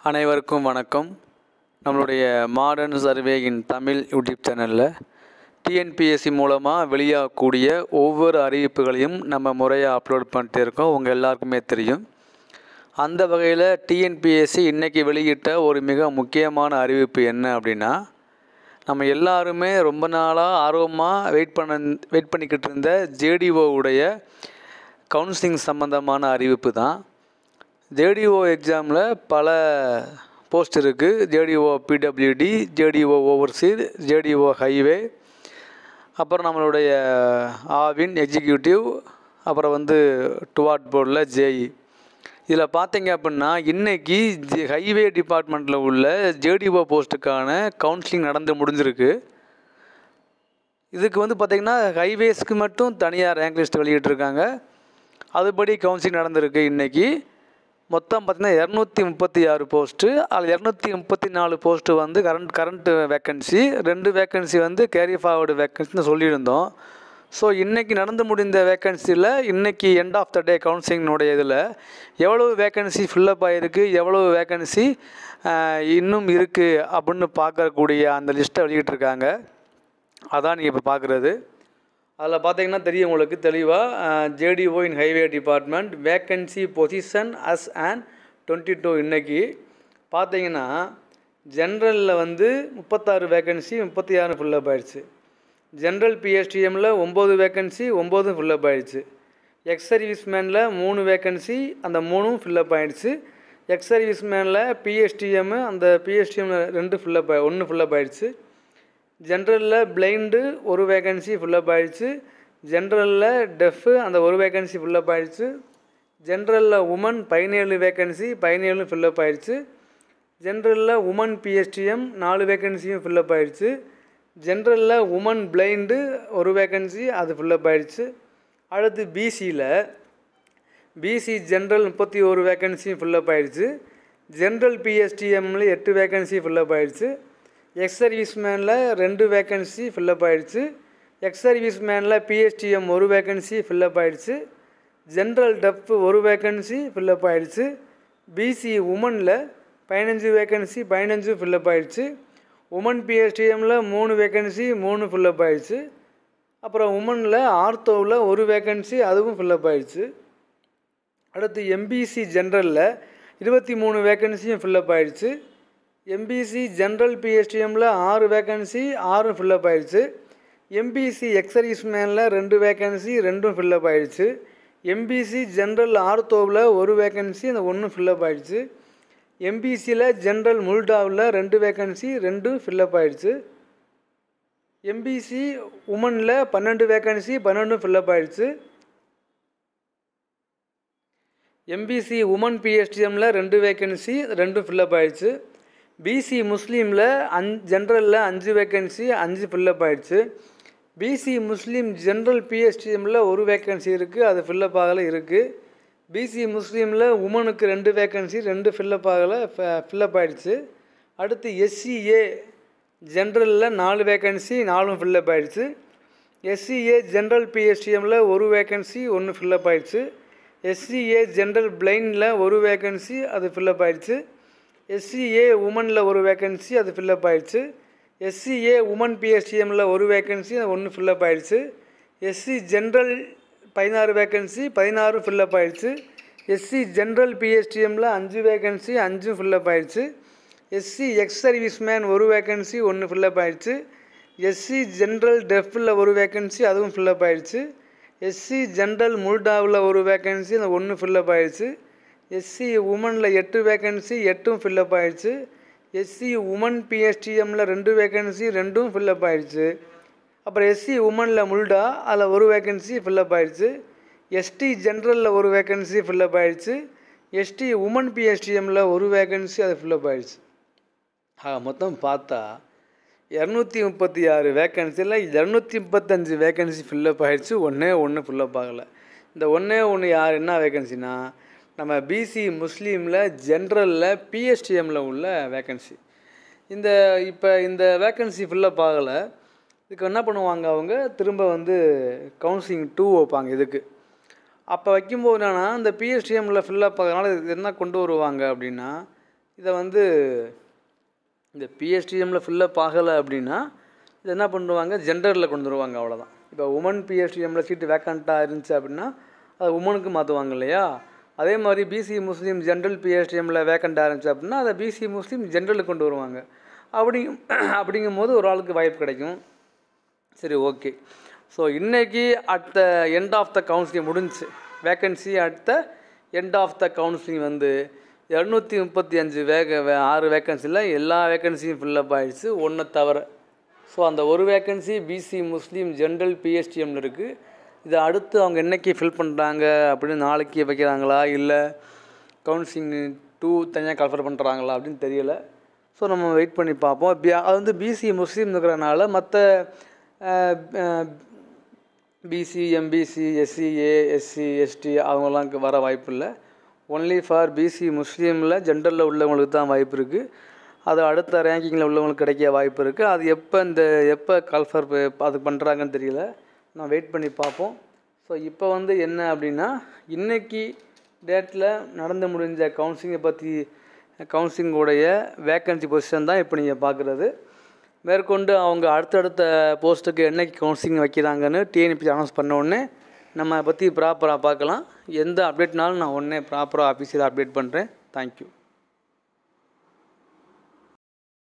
அனைவருக்கும் வணக்கம். நம்மளுடைய மாடர்ன் சர்வே இன் தமிழ் யூடியூப் சேனலில் டிஎன்பிஎஸ்சி மூலமாக வெளியாகக்கூடிய ஒவ்வொரு அறிவிப்புகளையும் நம்ம முறையாக அப்லோட் பண்ணிட்டு இருக்கோம். உங்கள் எல்லாருக்குமே தெரியும். அந்த வகையில் டிஎன்பிஎஸ்சி இன்றைக்கி வெளியிட்ட ஒரு மிக முக்கியமான அறிவிப்பு என்ன அப்படின்னா, நம்ம எல்லாருமே ரொம்ப நாளாக ஆர்வமாக வெயிட் பண்ணிக்கிட்டு இருந்த ஜேடிஓவுடைய கவுன்சிலிங் சம்மந்தமான அறிவிப்பு தான். ஜேடிஓ எக்ஸாமில் பல போஸ்ட் இருக்குது. JDO PWD, JDO overseer, JDO highway, அப்புறம் நம்மளுடைய ஆவின் எக்ஸிக்யூட்டிவ், அப்புறம் டுவார்ட் போர்டில் ஜேஇ. இதில் பார்த்தீங்க அப்படின்னா இன்றைக்கி ஹைவே டிபார்ட்மெண்ட்டில் உள்ள ஜேடிஓ போஸ்ட்டுக்கான கவுன்சிலிங் நடந்து முடிஞ்சிருக்கு. இதுக்கு பார்த்திங்கன்னா ஹைவேஸ்க்கு மட்டும் தனியாக ரேங்க் லிஸ்ட் வெளியிட்டிருக்காங்க. அதுபடி கவுன்சிலிங் நடந்திருக்கு. இன்றைக்கி மொத்தம் பார்த்திங்கன்னா 236 போஸ்ட்டு. அதில் 234 post current vacancy, 2 vacancy carry forward வேக்கன்சின்னு சொல்லியிருந்தோம். ஸோ இன்றைக்கி நடந்து முடிந்த வேக்கன்சியில் இன்றைக்கி எண்ட் ஆஃப் த டே கவுன்சிலிங்கினுடைய இதில் எவ்வளவு வேக்கன்சி ஃபில்லப் ஆகிருக்கு, எவ்வளவு வேக்கன்சி இன்னும் இருக்குது அப்படின்னு பார்க்கக்கூடிய அந்த லிஸ்ட்டை வெளியிட்டிருக்காங்க. அதான் நீங்கள் இப்போ பார்க்குறது. அதில் பார்த்தீங்கன்னா தெரியும் உங்களுக்கு தெளிவாக, JDO in highway department vacancy position us and 22. இன்றைக்கி பார்த்தீங்கன்னா ஜென்ரலில் 36 வேக்கன்சி, 36 ஃபில்லப் ஆகிடுச்சு. ஜென்ரல் பிஎஸ்டிஎம்மில் 9 வேக்கன்சி, 9 ஃபில்லப் ஆகிடுச்சு. எக்ஸ் சர்வீஸ்மேனில் 3 வேக்கன்சி, அந்த 3ம் ஃபில்லப் ஆகிடுச்சு. எக்ஸ் சர்வீஸ்மேனில் பிஎஸ்டிஎம்மு, அந்த பிஎஸ்டிஎம்மில் 1 ஃபில்லப் ஆகிடுச்சு. ஜென்ரலில் பிளைண்டு 1 வேக்கன்சி ஃபில்லப் ஆகிடுச்சு. ஜென்ரலில் டெஃப்பு அந்த 1 வேக்கன்சி ஃபில்லப் ஆகிடுச்சு. ஜென்ரலில் உமன் 17 வேக்கன்சி, 17 ஃபில்லப் ஆகிடுச்சு. ஜென்ரலில் உமன் பிஎஸ்டிஎம் 4 வேக்கன்சியும் ஃபில்லப் ஆகிடுச்சு. ஜென்ரலில் உமன் பிளைண்டு 1 வேக்கன்சி, அது ஃபில்லப் ஆகிடுச்சு. அடுத்து பிசி ஜென்ரல் 31 வேக்கன்சியும் ஃபில்லப் ஆகிடுச்சு. ஜென்ரல் பிஎஸ்டிஎம்மில் 8 வேக்கன்சி ஃபில்லப் ஆகிடுச்சு. எக்ஸ் சர்வீஸ்மேனில் 2 வேக்கன்சி ஃபில்லப் ஆகிடுச்சு. எக்ஸ் சர்வீஸ்மேனில் பிஎஸ்டிஎம் 1 வேக்கன்சி ஃபில்லப் ஆகிடுச்சு. ஜென்ரல் டெஃப் 1 வேக்கன்சி ஃபில்லப் ஆகிடுச்சு. பிசி உமனில் 15 வேக்கன்சி, 15 ஃபில்லப் ஆகிடுச்சு. உமன் பிஎஸ்டிஎம்மில் 3 வேக்கன்சி, 3 ஃபில்லப் ஆகிடுச்சு. அப்புறம் உமனில் ஆர்த்தோவில் 1 வேக்கன்சி, அதுவும் ஃபில்லப் ஆகிடுச்சு. அடுத்து எம்பிசி ஜென்ரலில் 23 வேக்கன்சியும் ஃபில்லப் ஆகிடுச்சு. எம்பிசி ஜென்ரல் பிஎஸ்டிஎம்மில் 6 வேக்கன்சி, 6 ஃபில்லப் ஆகிடுச்சு. எம்பிசி எக்ஸ் சர்வீஸ்மேனில் 2 வேக்கன்சி, 2 ஃபில்லப் ஆகிடுச்சு. எம்பிசி ஜென்ரல் ஆர்த்தோவில் 1 வேக்கன்சி, அந்த 1 ஃபில்லப் ஆகிடுச்சு. எம்பிசியில் ஜென்ரல் முல்டாவில் 2 வேக்கன்சி, 2 ஃபில்லப் ஆகிடுச்சு. எம்பிசி உமனில் 12 வேக்கன்சி, 12 ஃபில்லப் ஆகிடுச்சு. எம்பிசி உமன் பிஎஸ்டிஎம்மில் 2 வேக்கன்சி, 2 ஃபில்லப் ஆகிடுச்சு. பிசி முஸ்லீமில் ஜென்ரலில் 5 வேக்கன்சி, 5 ஃபில்லப் ஆகிடுச்சு. பிசி முஸ்லீம் ஜென்ரல் பிஎஸ்டிஎம்மில் 1 வேக்கன்சி இருக்குது, அது ஃபில்லப் ஆகலை இருக்குது. பிசி முஸ்லீமில் உமனுக்கு 2 வேக்கன்சி, 2 ஃபில்லப் ஆகலை, ஃபில்லப் ஆகிடுச்சு. அடுத்து எஸ்சிஏ ஜென்ரலில் 4 வேக்கன்சி, 4 ஃபில்லப் ஆகிடுச்சு. எஸ்சிஏ ஜென்ரல் பிஎஸ்டிஎம்மில் 1 வேக்கன்சி, 1 ஃபில்லப் ஆகிடுச்சு. எஸ்சிஏ ஜென்ரல் பிளைண்டில் 1 வேக்கன்சி, அது ஃபில்லப் ஆகிடுச்சு. எஸ்சிஏ உமனில் 1 வேக்கன்சி, அது ஃபில்லப் ஆகிடுச்சு. எஸ்சிஏ உமன் பிஎஸ்டிஎம்மில் 1 வேக்கன்சி, அது 1 ஃபில்லப் ஆகிடுச்சு. எஸ்சி ஜென்ரல் 16 வேக்கன்சி, 16 ஃபில்லப் ஆகிடுச்சு. எஸ்சி ஜென்ரல் பிஎஸ்டிஎம்மில் 5 வேக்கன்சி, 5 ஃபில்லப் ஆகிடுச்சு. SC ex serviceman 1 vacancy, 1 fill up ஆகிடுச்சு. எஸ்சி ஜென்ரல் டெஃப்பில் 1 வேக்கன்சி, அதுவும் ஃபில்லப் ஆகிடுச்சு. எஸ்சி ஜென்ரல் முல்டாவில் 1 வேக்கன்சி, அந்த 1 ஃபில்லப் ஆகிடுச்சு. எஸ்சி உமனில் 8 வேக்கன்சி, 8ம் ஃபில்லப் ஆகிடுச்சு. எஸ்சி உமன் பிஎஸ்டிஎம்மில் 2 வேக்கன்சி, 2ம் ஃபில்லப் ஆகிடுச்சு. அப்புறம் எஸ்சி உமனில் முல்டா, அதில் 1 வேக்கன்சி ஃபில்லப் ஆகிடுச்சு. எஸ்டி ஜென்ரலில் 1 வேக்கன்சி ஃபில்லப் ஆகிடுச்சு. எஸ்டி உமன் பிஎஸ்டிஎம்மில் 1 வேக்கன்சி, அது ஃபில்லப் ஆகிடுச்சு. மொத்தம் பார்த்தா 236 வேக்கன்சியில் 235 வேக்கன்சி ஃபில்லப் ஆகிடுச்சு. ஒன்று ஃபில்லப் ஆகலை. இந்த ஒன்று யார், என்ன வேக்கன்சினா நம்ம பிசி முஸ்லீமில் ஜென்ரலில் பிஎஸ்டிஎம்மில் உள்ள வேக்கன்சி. இப்போ இந்த வேக்கன்சி ஃபில்லப் ஆகலை. இதுக்கு என்ன பண்ணுவாங்க, அவங்க திரும்ப கவுன்சிலிங் 2 வைப்பாங்க. இதுக்கு அப்போ வைக்கும்போது என்னென்னா, இந்த பிஎஸ்டிஎம்மில் ஃபில்லப் ஆகிறதுனால இது என்ன கொண்டு வருவாங்க அப்படின்னா, இதை வந்து இந்த பிஎஸ்டிஎம்மில் ஃபில்லப் ஆகலை அப்படின்னா இது என்ன பண்ணுவாங்க, ஜெண்டரில் கொண்டு வருவாங்க, அவ்வளோதான். இப்போ உமன் பிஎஸ்டிஎம்மில் சீட்டு வேக்கண்ட்டாக இருந்துச்சு அப்படின்னா அதை உமனுக்கு மாற்றுவாங்க இல்லையா. அதே மாதிரி பிசி முஸ்லீம் ஜென்ரல் பிஎஸ்டிஎம்மில் வேக்கண்ட்டாக இருந்துச்சு அப்படின்னா அதை பிசி முஸ்லீம் ஜென்ரலுக்கு கொண்டு வருவாங்க. அப்படிங்கும் போது ஒரு ஆளுக்கு வாய்ப்பு கிடைக்கும். சரி, ஓகே. ஸோ இன்றைக்கி at the end of the counselling முடிஞ்சு, vacancy at the end of the counselling வந்து 235 6 வேக்கன்சியில் எல்லா வேக்கன்சியும் ஃபில்லப் ஆகிடுச்சு, ஒன்று தவிர. ஸோ அந்த ஒரு வேக்கன்சி பிசி முஸ்லீம் ஜென்ரல் பிஎஸ்டிஎம்மில் இருக்குது. இதை அடுத்து அவங்க என்றைக்கு ஃபில் பண்ணுறாங்க அப்படின்னு நாளைக்கு வைக்கிறாங்களா இல்லை கவுன்சிலிங் 2 தனியாக கன்ஃபர் பண்ணுறாங்களா அப்படின்னு தெரியலை. ஸோ நம்ம வெயிட் பண்ணி பார்ப்போம். அது வந்து பிசி முஸ்லீம் இருக்கிறனால மற்ற BC MBC SCA SC ST அவங்களாம் வர வாய்ப்பு இல்லை. ஒன்லி ஃபார் பிசி முஸ்லீமில் ஜென்ரலில் உள்ளவங்களுக்கு தான் வாய்ப்பு இருக்குது. அது அடுத்த ரேங்கிங்கில் உள்ளவங்களுக்கு கிடைக்க வாய்ப்பு இருக்குது. அது எப்போ கன்ஃபர் அது பண்ணுறாங்கன்னு தெரியல, நான் வெயிட் பண்ணி பார்ப்போம். ஸோ இப்போ வந்து என்ன அப்படின்னா, இன்றைக்கி டேட்டில் நடந்து முடிஞ்ச கவுன்சிலிங்கோடைய வேக்கன்சி பொசிஷன் தான் இப்போ நீங்கள் பார்க்குறது. மேற்கொண்டு அவங்க அடுத்தடுத்த போஸ்ட்டுக்கு என்றைக்கு கவுன்சிலிங் வைக்கிறாங்கன்னு டிஎன்பிசி அனௌன்ஸ் பண்ண உடனே நம்ம பற்றி ப்ராப்பராக பார்க்கலாம். எந்த அப்டேட்னாலும் நான் உடனே ப்ராப்பராக ஆஃபீஸில் அப்டேட் பண்ணுறேன். தேங்க்யூ.